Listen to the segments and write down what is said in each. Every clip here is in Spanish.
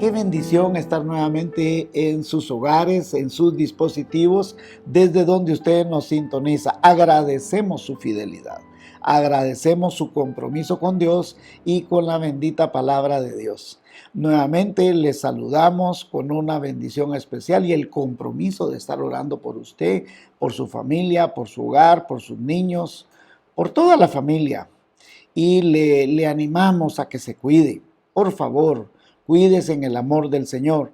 Qué bendición estar nuevamente en sus hogares, en sus dispositivos, desde donde usted nos sintoniza. Agradecemos su fidelidad, agradecemos su compromiso con Dios y con la bendita palabra de Dios. Nuevamente les saludamos con una bendición especial y el compromiso de estar orando por usted, por su familia, por su hogar, por sus niños, por toda la familia. Y le animamos a que se cuide, por favor. Cuídese en el amor del Señor.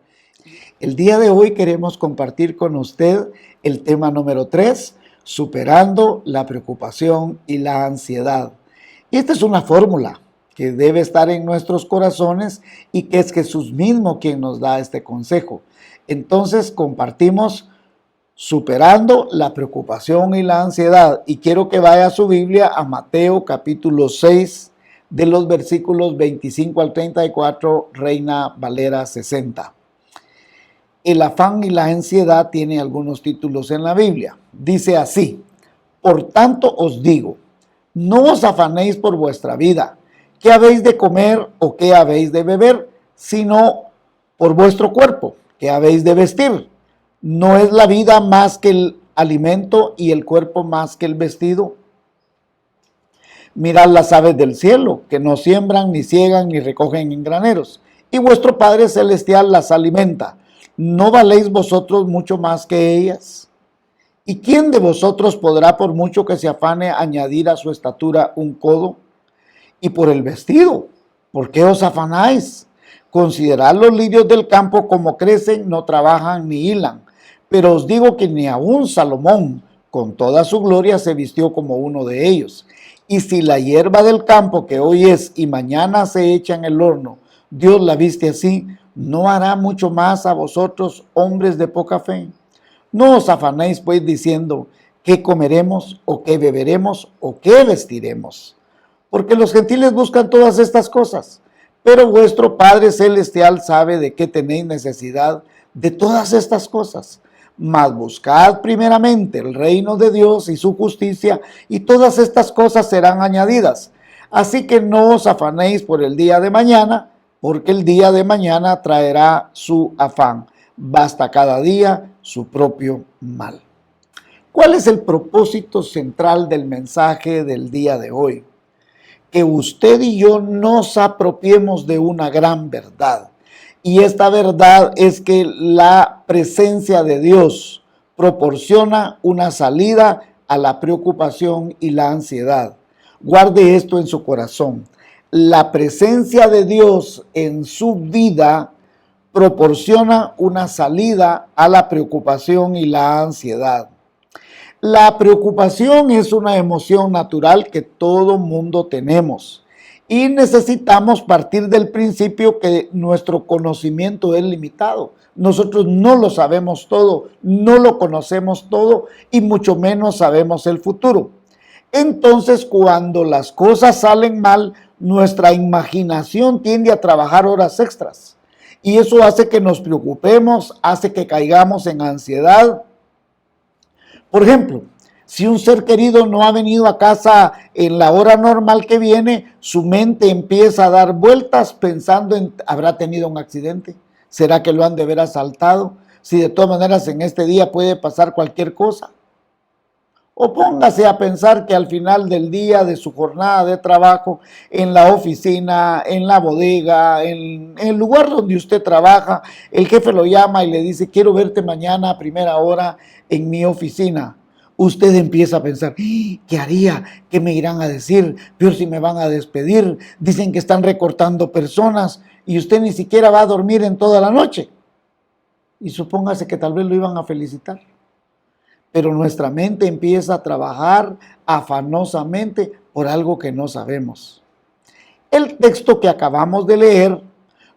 El día de hoy queremos compartir con usted el tema número 3, superando la preocupación y la ansiedad. Y esta es una fórmula que debe estar en nuestros corazones y que es Jesús mismo quien nos da este consejo. Entonces compartimos superando la preocupación y la ansiedad. Y quiero que vaya a su Biblia a Mateo capítulo 6, de los versículos 25 al 34, Reina Valera 60. El afán y la ansiedad tiene algunos títulos en la Biblia. Dice así: por tanto os digo, no os afanéis por vuestra vida, qué habéis de comer o qué habéis de beber, sino por vuestro cuerpo, qué habéis de vestir. ¿No es la vida más que el alimento y el cuerpo más que el vestido? Mirad las aves del cielo, que no siembran, ni ciegan, ni recogen en graneros, y vuestro Padre Celestial las alimenta. ¿No valéis vosotros mucho más que ellas? ¿Y quién de vosotros podrá, por mucho que se afane, añadir a su estatura un codo? Y por el vestido, ¿por qué os afanáis? Considerad los lirios del campo como crecen, no trabajan ni hilan. Pero os digo que ni aun Salomón, con toda su gloria, se vistió como uno de ellos. Y si la hierba del campo, que hoy es y mañana se echa en el horno, Dios la viste así, ¿no hará mucho más a vosotros, hombres de poca fe? No os afanéis pues diciendo, ¿qué comeremos, o qué beberemos, o qué vestiremos? Porque los gentiles buscan todas estas cosas, pero vuestro Padre Celestial sabe de qué tenéis necesidad de todas estas cosas. Mas buscad primeramente el reino de Dios y su justicia, y todas estas cosas serán añadidas. Así que no os afanéis por el día de mañana, porque el día de mañana traerá su afán. Basta cada día su propio mal. ¿Cuál es el propósito central del mensaje del día de hoy? Que usted y yo nos apropiemos de una gran verdad. Y esta verdad es que la presencia de Dios proporciona una salida a la preocupación y la ansiedad. Guarde esto en su corazón. La presencia de Dios en su vida proporciona una salida a la preocupación y la ansiedad. La preocupación es una emoción natural que todo mundo tenemos. Y necesitamos partir del principio que nuestro conocimiento es limitado. Nosotros no lo sabemos todo, no lo conocemos todo y mucho menos sabemos el futuro. Entonces, cuando las cosas salen mal, nuestra imaginación tiende a trabajar horas extras. Y eso hace que nos preocupemos, hace que caigamos en ansiedad. Por ejemplo, si un ser querido no ha venido a casa en la hora normal que viene, su mente empieza a dar vueltas pensando en, ¿habrá tenido un accidente? ¿Será que lo han de haber asaltado? Si de todas maneras en este día puede pasar cualquier cosa. O póngase a pensar que al final del día de su jornada de trabajo, en la oficina, en la bodega, en el lugar donde usted trabaja, el jefe lo llama y le dice, quiero verte mañana a primera hora en mi oficina. Usted empieza a pensar, ¿qué haría? ¿Qué me irán a decir? Peor si me van a despedir. Dicen que están recortando personas y usted ni siquiera va a dormir en toda la noche. Y supóngase que tal vez lo iban a felicitar. Pero nuestra mente empieza a trabajar afanosamente por algo que no sabemos. El texto que acabamos de leer,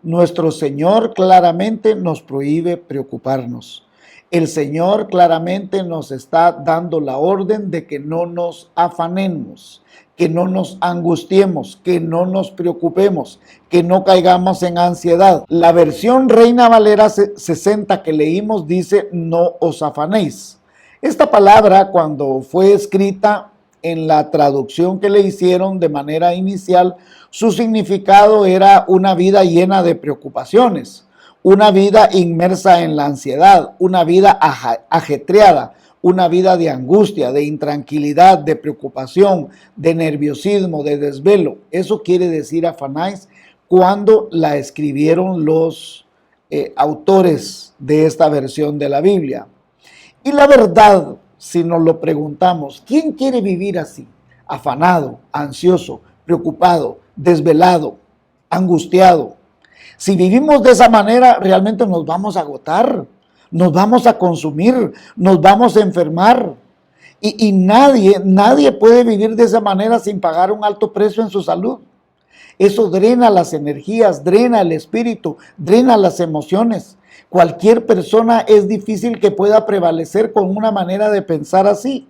nuestro Señor claramente nos prohíbe preocuparnos. El Señor claramente nos está dando la orden de que no nos afanemos, que no nos angustiemos, que no nos preocupemos, que no caigamos en ansiedad. La versión Reina Valera 60 que leímos dice, no os afanéis. Esta palabra, cuando fue escrita en la traducción que le hicieron de manera inicial, su significado era una vida llena de preocupaciones. una vida inmersa en la ansiedad, una vida ajetreada, una vida de angustia, de intranquilidad, de preocupación, de nerviosismo, de desvelo. Eso quiere decir afanáis cuando la escribieron los autores de esta versión de la Biblia. Y la verdad, si nos lo preguntamos, ¿quién quiere vivir así? Afanado, ansioso, preocupado, desvelado, angustiado. Si vivimos de esa manera, realmente nos vamos a agotar, nos vamos a consumir, nos vamos a enfermar. Y nadie puede vivir de esa manera sin pagar un alto precio en su salud. Eso drena las energías, drena el espíritu, drena las emociones. Cualquier persona es difícil que pueda prevalecer con una manera de pensar así.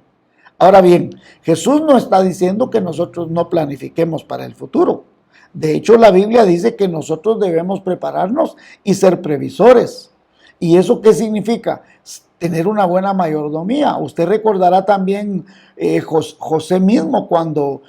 Ahora bien, Jesús no está diciendo que nosotros no planifiquemos para el futuro. De hecho, la Biblia dice que nosotros debemos prepararnos y ser previsores. ¿Y eso qué significa? Tener una buena mayordomía. Usted recordará también José mismo cuando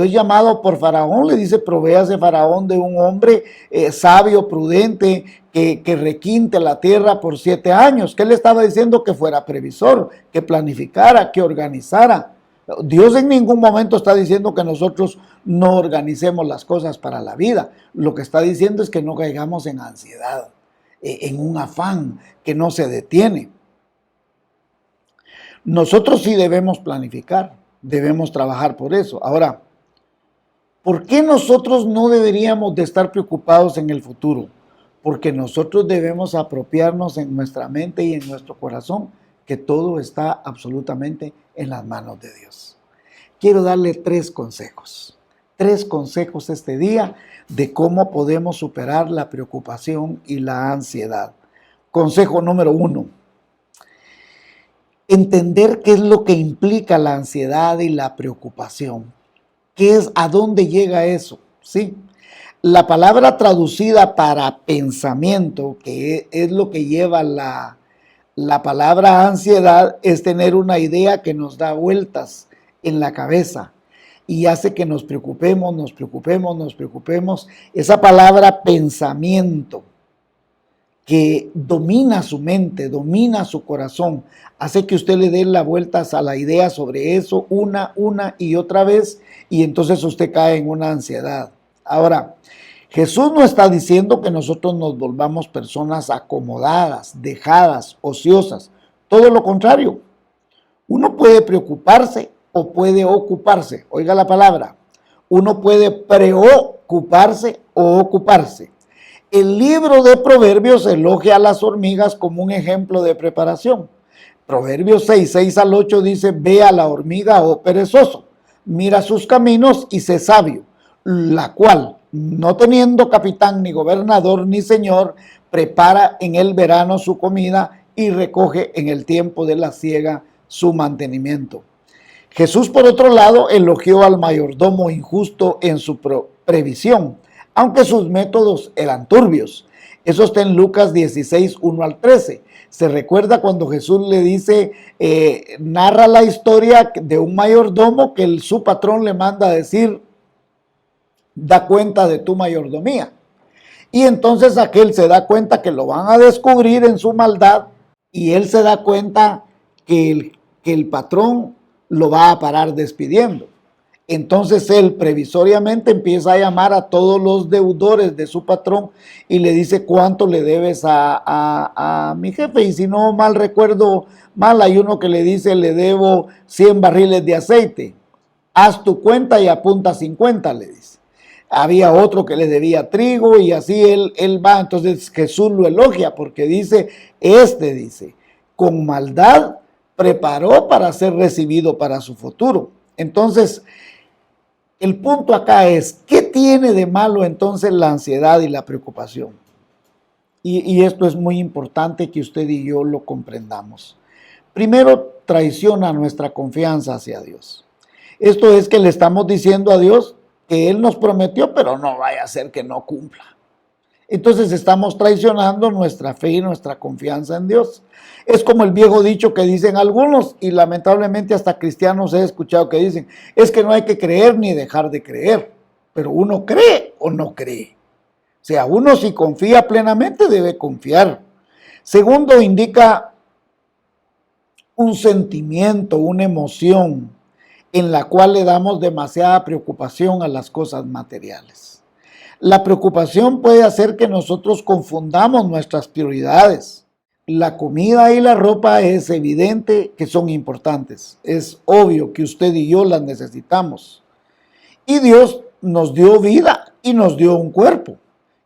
es llamado por Faraón, le dice: provéase Faraón de un hombre sabio, prudente, que requinte la tierra por 7 años. ¿Qué le estaba diciendo? Que fuera previsor, que planificara, que organizara. Dios en ningún momento está diciendo que nosotros no organicemos las cosas para la vida. Lo que está diciendo es que no caigamos en ansiedad, en un afán que no se detiene. Nosotros sí debemos planificar, debemos trabajar por eso. Ahora, ¿por qué nosotros no deberíamos de estar preocupados en el futuro? Porque nosotros debemos apropiarnos en nuestra mente y en nuestro corazón que todo está absolutamente en las manos de Dios. Quiero darle 3 consejos. 3 consejos este día de cómo podemos superar la preocupación y la ansiedad. Consejo número 1. Entender qué es lo que implica la ansiedad y la preocupación. ¿Qué es? ¿A dónde llega eso? ¿Sí? La palabra traducida para pensamiento, que es lo que lleva la palabra ansiedad, es tener una idea que nos da vueltas en la cabeza y hace que nos preocupemos. Esa palabra pensamiento, que domina su mente, domina su corazón, hace que usted le dé las vueltas a la idea sobre eso una y otra vez, y entonces usted cae en una ansiedad. Ahora, Jesús no está diciendo que nosotros nos volvamos personas acomodadas, dejadas, ociosas. Todo lo contrario. Uno puede preocuparse o puede ocuparse. Oiga la palabra. Uno puede preocuparse o ocuparse. El libro de Proverbios elogia a las hormigas como un ejemplo de preparación. Proverbios 6 al 8 dice: ve a la hormiga, oh perezoso, mira sus caminos y sé sabio, la cual, no teniendo capitán, ni gobernador, ni señor, prepara en el verano su comida y recoge en el tiempo de la siega su mantenimiento. Jesús, por otro lado, elogió al mayordomo injusto en su previsión, aunque sus métodos eran turbios. Eso está en Lucas 16, 1 al 13. Se recuerda cuando Jesús le dice, narra la historia de un mayordomo que su patrón le manda a decir: da cuenta de tu mayordomía. Y entonces aquel se da cuenta que lo van a descubrir en su maldad, y él se da cuenta que el patrón lo va a parar despidiendo. Entonces él previsoriamente empieza a llamar a todos los deudores de su patrón y le dice: ¿cuánto le debes a mi jefe? Y si no mal recuerdo mal, hay uno que le dice: le debo 100 barriles de aceite. Haz tu cuenta y apunta 50, le dice. Había otro que le debía trigo, y así él va. Entonces Jesús lo elogia porque dice, con maldad preparó para ser recibido para su futuro. Entonces, el punto acá es, ¿qué tiene de malo entonces la ansiedad y la preocupación? Y esto es muy importante que usted y yo lo comprendamos. Primero, traiciona nuestra confianza hacia Dios. Esto es que le estamos diciendo a Dios que Él nos prometió, pero no vaya a ser que no cumpla. Entonces estamos traicionando nuestra fe y nuestra confianza en Dios. Es como el viejo dicho que dicen algunos, y lamentablemente hasta cristianos he escuchado que dicen: es que no hay que creer ni dejar de creer, pero uno cree o no cree. sea, uno si confía plenamente debe confiar. Segundo, indica un sentimiento, una emoción en la cual le damos demasiada preocupación a las cosas materiales. La preocupación puede hacer que nosotros confundamos nuestras prioridades. La comida y la ropa es evidente que son importantes. Es obvio que usted y yo las necesitamos. Y Dios nos dio vida y nos dio un cuerpo.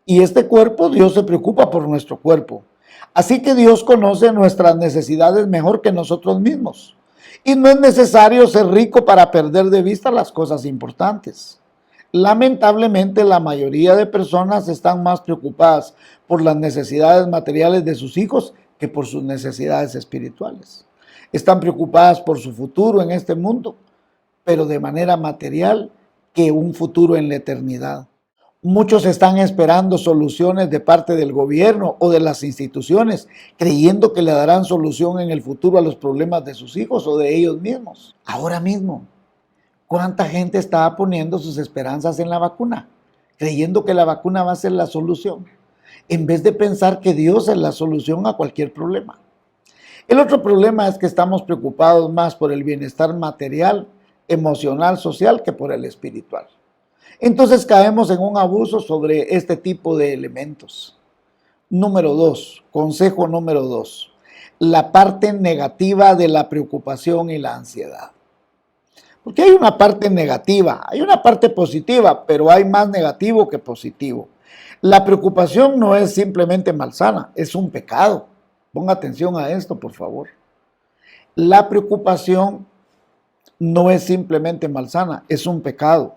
Y este cuerpo, Dios se preocupa por nuestro cuerpo. Así que Dios conoce nuestras necesidades mejor que nosotros mismos. Y no es necesario ser rico para perder de vista las cosas importantes. Lamentablemente, la mayoría de personas están más preocupadas por las necesidades materiales de sus hijos que por sus necesidades espirituales. Están preocupadas por su futuro en este mundo, pero de manera material que un futuro en la eternidad. Muchos están esperando soluciones de parte del gobierno o de las instituciones, creyendo que le darán solución en el futuro a los problemas de sus hijos o de ellos mismos. Ahora mismo, ¿cuánta gente está poniendo sus esperanzas en la vacuna? Creyendo que la vacuna va a ser la solución, en vez de pensar que Dios es la solución a cualquier problema. El otro problema es que estamos preocupados más por el bienestar material, emocional, social, que por el espiritual. Entonces caemos en un abuso sobre este tipo de elementos. Número 2, consejo número 2, la parte negativa de la preocupación y la ansiedad. Porque hay una parte negativa, hay una parte positiva, pero hay más negativo que positivo. La preocupación no es simplemente malsana, es un pecado. Ponga atención a esto, por favor. La preocupación no es simplemente malsana, es un pecado.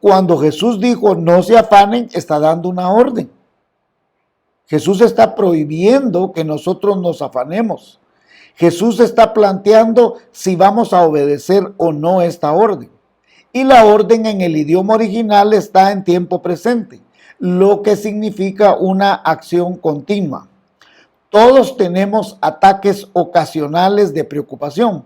Cuando Jesús dijo no se afanen, está dando una orden. Jesús está prohibiendo que nosotros nos afanemos. Jesús está planteando si vamos a obedecer o no esta orden. Y la orden en el idioma original está en tiempo presente, lo que significa una acción continua. Todos tenemos ataques ocasionales de preocupación,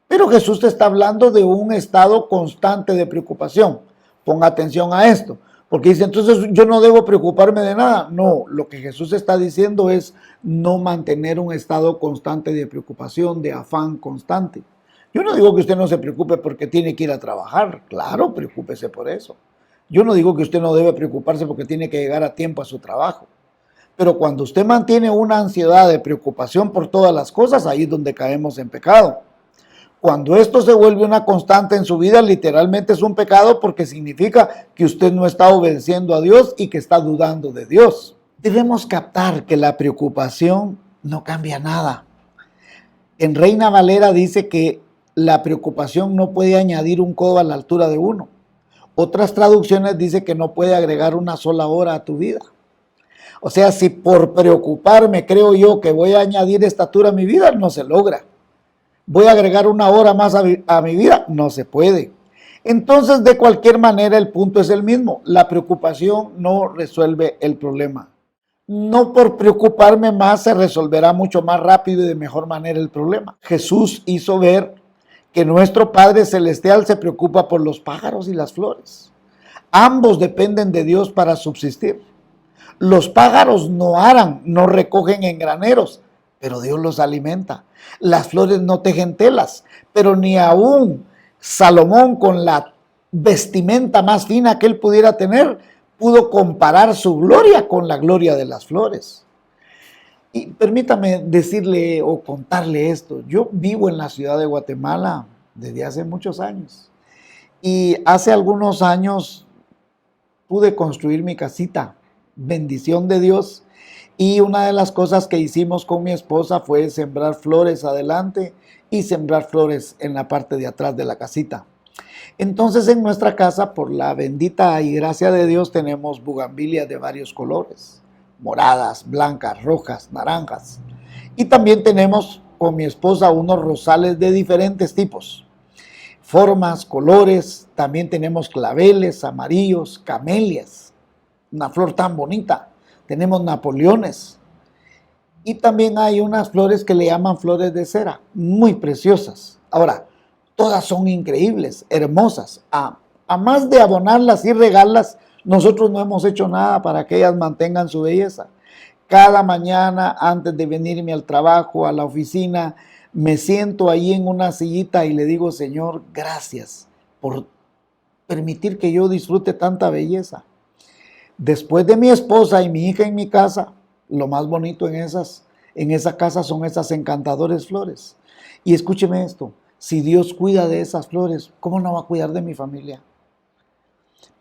pero Jesús está hablando de un estado constante de preocupación. Ponga atención a esto, porque dice, entonces yo no debo preocuparme de nada. No, lo que Jesús está diciendo es no mantener un estado constante de preocupación, de afán constante. Yo no digo que usted no se preocupe porque tiene que ir a trabajar. Claro, preocúpese por eso. Yo no digo que usted no debe preocuparse porque tiene que llegar a tiempo a su trabajo. Pero cuando usted mantiene una ansiedad de preocupación por todas las cosas, ahí es donde caemos en pecado. Cuando esto se vuelve una constante en su vida, literalmente es un pecado porque significa que usted no está obedeciendo a Dios y que está dudando de Dios. Debemos captar que la preocupación no cambia nada. En Reina Valera dice que la preocupación no puede añadir un codo a la altura de uno. Otras traducciones dicen que no puede agregar una sola hora a tu vida. O sea, si por preocuparme creo yo que voy a añadir estatura a mi vida, no se logra. Voy a agregar una hora más a mi vida, no se puede. Entonces, de cualquier manera, el punto es el mismo. La preocupación no resuelve el problema. No por preocuparme más se resolverá mucho más rápido y de mejor manera el problema. Jesús hizo ver que nuestro Padre Celestial se preocupa por los pájaros y las flores. Ambos dependen de Dios para subsistir. Los pájaros no aran, no recogen en graneros, pero Dios los alimenta. Las flores no tejen telas, pero ni aún Salomón, con la vestimenta más fina que él pudiera tener, pudo comparar su gloria con la gloria de las flores. Y permítame decirle o contarle esto. Yo vivo en la ciudad de Guatemala desde hace muchos años. Y hace algunos años pude construir mi casita, bendición de Dios. Y una de las cosas que hicimos con mi esposa fue sembrar flores adelante y sembrar flores en la parte de atrás de la casita. Entonces en nuestra casa, por la bendita y gracia de Dios, tenemos bugambilias de varios colores, moradas, blancas, rojas, naranjas. Y también tenemos con mi esposa unos rosales de diferentes tipos, formas, colores. También tenemos claveles, amarillos, camelias, una flor tan bonita. Tenemos napoleones y también hay unas flores que le llaman flores de cera, muy preciosas. Ahora, todas son increíbles, hermosas. A más de abonarlas y regarlas, Nosotros no hemos hecho nada para que ellas mantengan su belleza. Cada mañana antes de venirme al trabajo, a la oficina, me siento ahí en una sillita y le digo, Señor, gracias por permitir que yo disfrute tanta belleza. Después de mi esposa y mi hija en mi casa, lo más bonito en esa casa son esas encantadoras flores. Y escúcheme esto, si Dios cuida de esas flores, ¿cómo no va a cuidar de mi familia?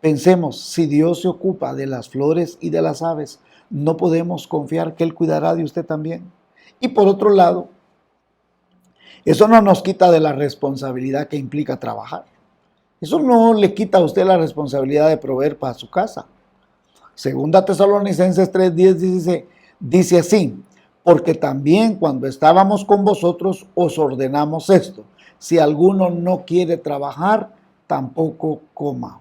Pensemos, si Dios se ocupa de las flores y de las aves, no podemos confiar que Él cuidará de usted también. Y por otro lado, eso no nos quita de la responsabilidad que implica trabajar. Eso no le quita a usted la responsabilidad de proveer para su casa. Segunda Tesalonicenses 3:10 dice así, porque también cuando estábamos con vosotros os ordenamos esto, si alguno no quiere trabajar, tampoco coma.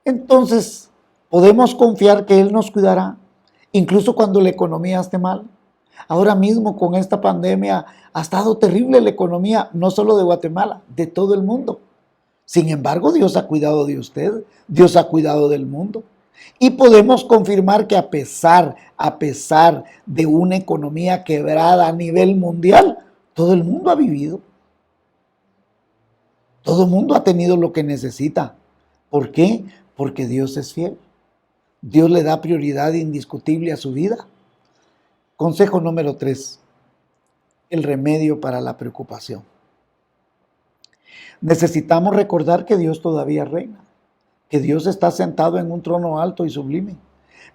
Entonces, podemos confiar que Él nos cuidará, incluso cuando la economía esté mal. Ahora mismo con esta pandemia ha estado terrible la economía, no solo de Guatemala, de todo el mundo. Sin embargo, Dios ha cuidado de usted, Dios ha cuidado del mundo. Y podemos confirmar que a pesar de una economía quebrada a nivel mundial, todo el mundo ha vivido. Todo el mundo ha tenido lo que necesita. ¿Por qué? Porque Dios es fiel. Dios le da prioridad indiscutible a su vida. Consejo número 3. El remedio para la preocupación. Necesitamos recordar que Dios todavía reina, que Dios está sentado en un trono alto y sublime.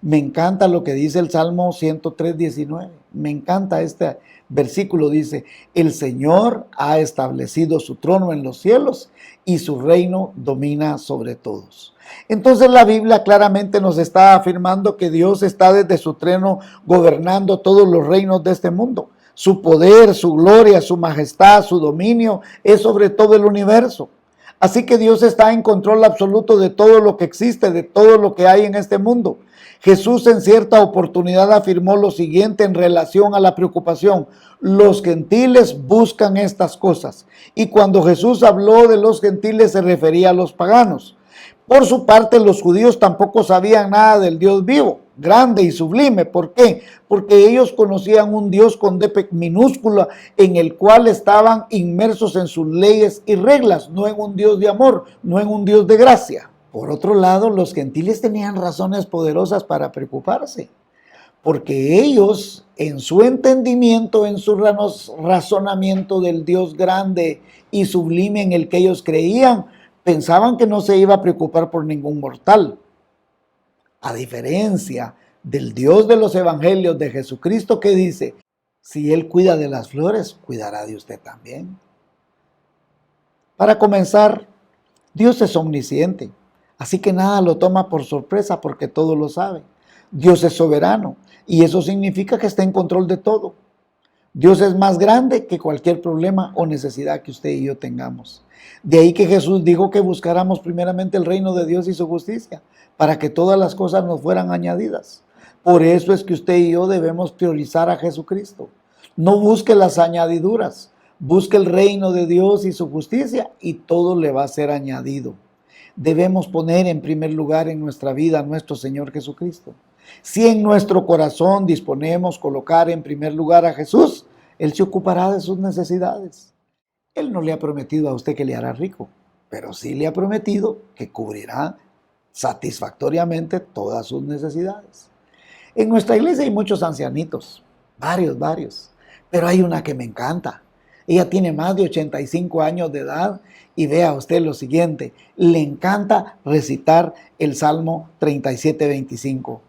Me encanta lo que dice el Salmo 103:19. Me encanta este versículo. Dice, el Señor ha establecido su trono en los cielos y su reino domina sobre todos. Entonces la Biblia claramente nos está afirmando que Dios está desde su trono gobernando todos los reinos de este mundo. Su poder, su gloria, su majestad, su dominio es sobre todo el universo. Así que Dios está en control absoluto de todo lo que existe, de todo lo que hay en este mundo. Jesús en cierta oportunidad afirmó lo siguiente en relación a la preocupación. Los gentiles buscan estas cosas. Y cuando Jesús habló de los gentiles se refería a los paganos. Por su parte, los judíos tampoco sabían nada del Dios vivo, grande y sublime. ¿Por qué? Porque ellos conocían un Dios con D minúscula en el cual estaban inmersos en sus leyes y reglas, no en un Dios de amor, no en un Dios de gracia. Por otro lado, los gentiles tenían razones poderosas para preocuparse, porque ellos, en su entendimiento, en su razonamiento del Dios grande y sublime en el que ellos creían, pensaban que no se iba a preocupar por ningún mortal. A diferencia del Dios de los evangelios de Jesucristo que dice, si Él cuida de las flores, cuidará de usted también. Para comenzar, Dios es omnisciente, así que nada lo toma por sorpresa porque todo lo sabe. Dios es soberano y eso significa que está en control de todo. Dios es más grande que cualquier problema o necesidad que usted y yo tengamos. De ahí que Jesús dijo que buscáramos primeramente el reino de Dios y su justicia, para que todas las cosas nos fueran añadidas. Por eso es que usted y yo debemos priorizar a Jesucristo. No busque las añadiduras, busque el reino de Dios y su justicia y todo le va a ser añadido. Debemos poner en primer lugar en nuestra vida a nuestro Señor Jesucristo. Si en nuestro corazón disponemos colocar en primer lugar a Jesús, Él se ocupará de sus necesidades. Él no le ha prometido a usted que le hará rico, pero sí le ha prometido que cubrirá satisfactoriamente todas sus necesidades. En nuestra iglesia hay muchos ancianitos, varios, pero hay una que me encanta. Ella tiene más de 85 años de edad y vea usted lo siguiente, le encanta recitar el Salmo 37:25.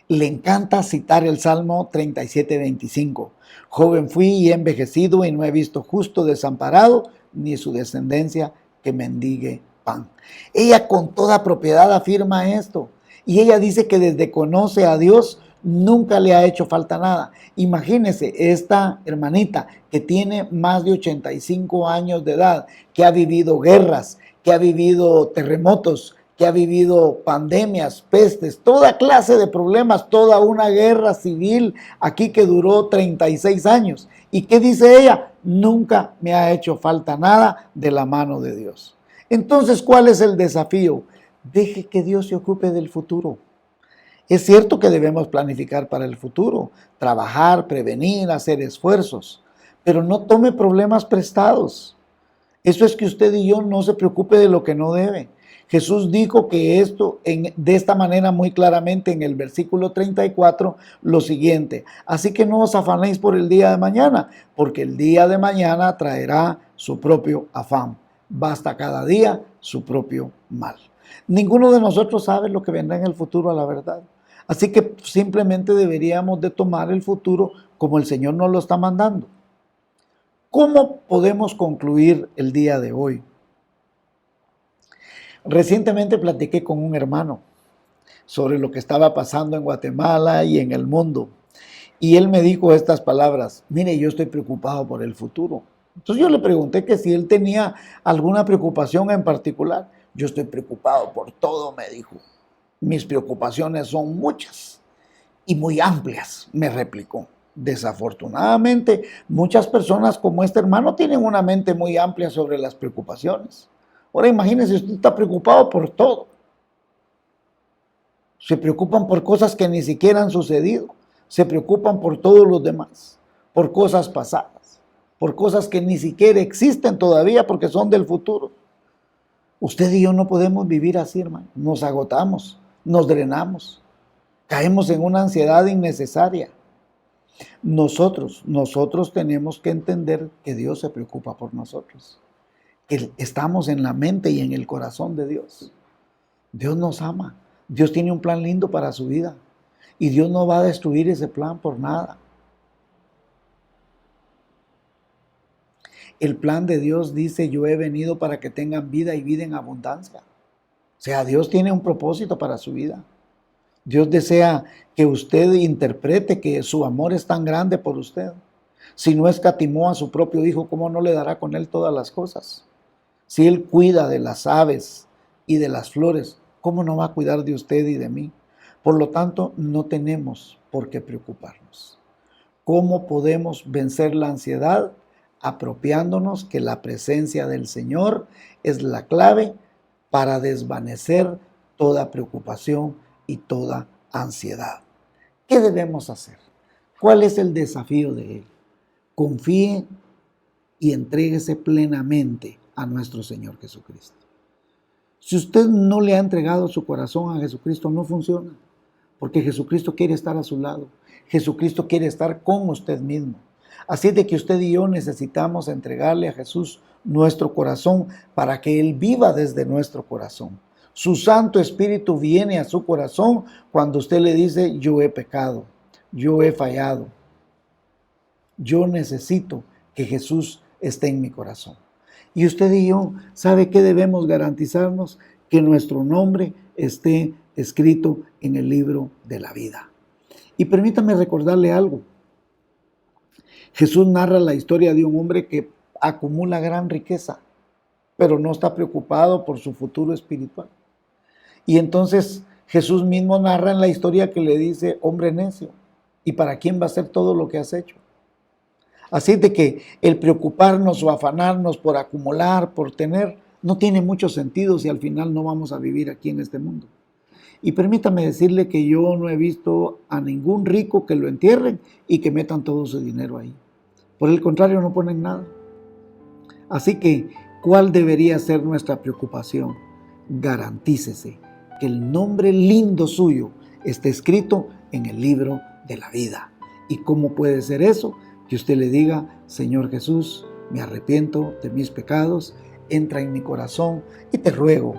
Le encanta citar el Salmo 37:25. Joven fui y he envejecido y no he visto justo desamparado, ni su descendencia que mendigue pan. Ella con toda propiedad afirma esto. Y ella dice que desde conoce a Dios nunca le ha hecho falta nada. Imagínese esta hermanita que tiene más de 85 años de edad, que ha vivido guerras, que ha vivido terremotos, que ha vivido pandemias, pestes, toda clase de problemas, toda una guerra civil aquí que duró 36 años. ¿Y qué dice ella? Nunca me ha hecho falta nada de la mano de Dios. Entonces, ¿cuál es el desafío? Deje que Dios se ocupe del futuro. Es cierto que debemos planificar para el futuro, trabajar, prevenir, hacer esfuerzos, pero no tome problemas prestados. Eso es que usted y yo no se preocupe de lo que no debe. Jesús dijo que de esta manera muy claramente en el versículo 34, lo siguiente: así que no os afanéis por el día de mañana, porque el día de mañana traerá su propio afán. Basta cada día su propio mal. Ninguno de nosotros sabe lo que vendrá en el futuro, a la verdad. Así que simplemente deberíamos de tomar el futuro como el Señor nos lo está mandando. ¿Cómo podemos concluir el día de hoy? Recientemente platiqué con un hermano sobre lo que estaba pasando en Guatemala y en el mundo. Y él me dijo estas palabras: mire, yo estoy preocupado por el futuro. Entonces yo le pregunté que si él tenía alguna preocupación en particular. Yo estoy preocupado por todo, me dijo. Mis preocupaciones son muchas y muy amplias, me replicó. Desafortunadamente, muchas personas como este hermano tienen una mente muy amplia sobre las preocupaciones. Ahora imagínense, usted está preocupado por todo. Se preocupan por cosas que ni siquiera han sucedido. Se preocupan por todos los demás, por cosas pasadas, por cosas que ni siquiera existen todavía porque son del futuro. Usted y yo no podemos vivir así, hermano. Nos agotamos, nos drenamos, caemos en una ansiedad innecesaria. Nosotros tenemos que entender que Dios se preocupa por nosotros, que estamos en la mente y en el corazón de Dios. Dios nos ama, Dios tiene un plan lindo para su vida y Dios no va a destruir ese plan por nada. El plan de Dios dice: yo he venido para que tengan vida y vida en abundancia. O sea, Dios tiene un propósito para su vida. Dios desea que usted interprete que su amor es tan grande por usted. Si no escatimó a su propio Hijo, ¿cómo no le dará con Él todas las cosas? Si Él cuida de las aves y de las flores, ¿cómo no va a cuidar de usted y de mí? Por lo tanto, no tenemos por qué preocuparnos. ¿Cómo podemos vencer la ansiedad? Apropiándonos que la presencia del Señor es la clave para desvanecer toda preocupación y toda ansiedad. ¿Qué debemos hacer? ¿Cuál es el desafío de Él? Confíe y entréguese plenamente a nuestro Señor Jesucristo. Si usted no le ha entregado su corazón a Jesucristo, no funciona, porque Jesucristo quiere estar a su lado. Jesucristo quiere estar con usted mismo. Así de que usted y yo necesitamos entregarle a Jesús nuestro corazón para que Él viva desde nuestro corazón. Su Santo Espíritu viene a su corazón cuando usted le dice: yo he pecado, yo he fallado. Yo necesito que Jesús esté en mi corazón. Y usted y yo, ¿sabe qué debemos garantizarnos? Que nuestro nombre esté escrito en el libro de la vida. Y permítame recordarle algo. Jesús narra la historia de un hombre que acumula gran riqueza, pero no está preocupado por su futuro espiritual. Y entonces Jesús mismo narra en la historia que le dice: hombre necio, ¿y para quién va a ser todo lo que has hecho? Así de que el preocuparnos o afanarnos por acumular, por tener, no tiene mucho sentido si al final no vamos a vivir aquí en este mundo. Y permítame decirle que yo no he visto a ningún rico que lo entierren y que metan todo su dinero ahí. Por el contrario, no ponen nada. Así que, ¿cuál debería ser nuestra preocupación? Garantícese que el nombre lindo suyo esté escrito en el libro de la vida. ¿Y cómo puede ser eso? Que usted le diga: Señor Jesús, me arrepiento de mis pecados, entra en mi corazón y te ruego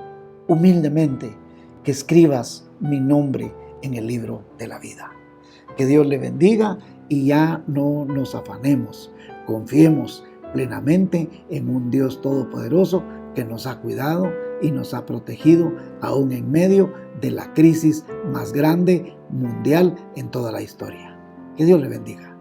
humildemente que escribas mi nombre en el libro de la vida. Que Dios le bendiga y ya no nos afanemos. Confiemos plenamente en un Dios todopoderoso que nos ha cuidado y nos ha protegido aún en medio de la crisis más grande mundial en toda la historia. Que Dios le bendiga.